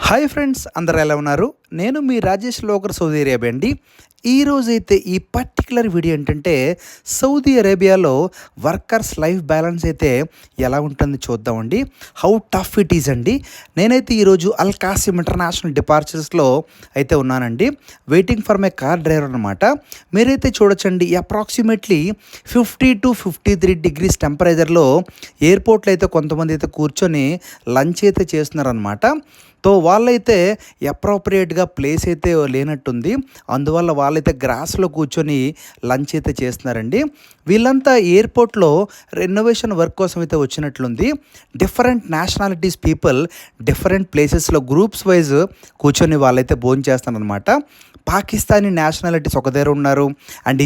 Hi friends, అందరూ ఎలా ఉన్నారు? నేను మీ రాజేష్ లోకర్ సౌదీ అరేబియా అండి. ఈరోజైతే ఈ పర్టికులర్ వీడియో ఏంటంటే సౌదీ అరేబియాలో వర్కర్స్ లైఫ్ బ్యాలెన్స్ అయితే ఎలా ఉంటుంది చూద్దామండి. హౌ టఫ్ ఇట్ ఈజ్ అండి. నేనైతే ఈరోజు అల్ కాసిమ్ ఇంటర్నేషనల్ డిపార్చర్స్లో అయితే ఉన్నానండి. Waiting for my car driver అనమాట. మీరైతే చూడొచ్చండి, అప్రాక్సిమేట్లీ 50 to 53 degrees టెంపరేచర్లో ఎయిర్పోర్ట్లో అయితే కొంతమంది అయితే కూర్చొని లంచ్ అయితే చేస్తున్నారనమాట. సో వాళ్ళైతే అప్రోప్రియేట్గా ప్లేస్ అయితే లేనట్టుంది. అందువల్ల వాళ్ళైతే గ్రాస్లో కూర్చొని లంచ్ అయితే చేస్తున్నారండి. వీళ్ళంతా ఎయిర్పోర్ట్లో రెనోవేషన్ వర్క్ కోసం అయితే వచ్చినట్లుంది. డిఫరెంట్ నేషనాలిటీస్ పీపుల్ డిఫరెంట్ ప్లేసెస్లో గ్రూప్స్ వైజ్ కూర్చొని వాళ్ళైతే భోజనం చేస్తారనమాట. పాకిస్తానీ నేషనాలిటీస్ ఒక దగ్గర ఉన్నారు, అండ్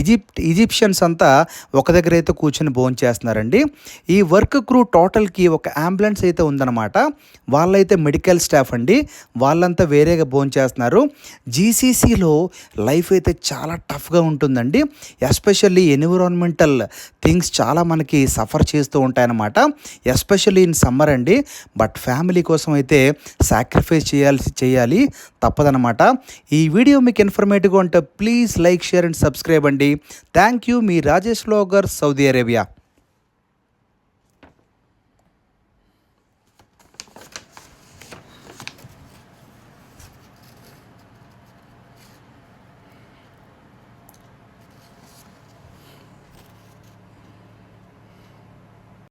ఈజిప్షియన్స్ అంతా ఒక దగ్గర అయితే కూర్చొని భోజనం చేస్తున్నారండి. ఈ వర్క్ క్రూ టోటల్కి ఒక అంబులెన్స్ అయితే ఉందన్నమాట. వాళ్ళైతే మెడికల్ స్టాఫ్ అండి. వాళ్ళంతా వేరేగా భోజనం చేస్తున్నారు. జీసీసీలో లైఫ్ అయితే చాలా టఫ్గా ఉంటుందండి. ఎస్పెషల్లీ ఎన్విరాన్మెంటల్ థింగ్స్ చాలా మనకి సఫర్ చేస్తూ ఉంటాయన్నమాట. ఎస్పెషల్లీ ఇన్ సమ్మర్ అండి. బట్ ఫ్యామిలీ కోసం అయితే సాక్రిఫైస్ చేయాలి తప్పదనమాట. ఈ వీడియో మీకు ఇన్ఫర్మేటివ్గా ఉంటే please like, share and subscribe అండి. Thank you. మీ రాజేష్ లోగర్, సౌదీ అరేబియా.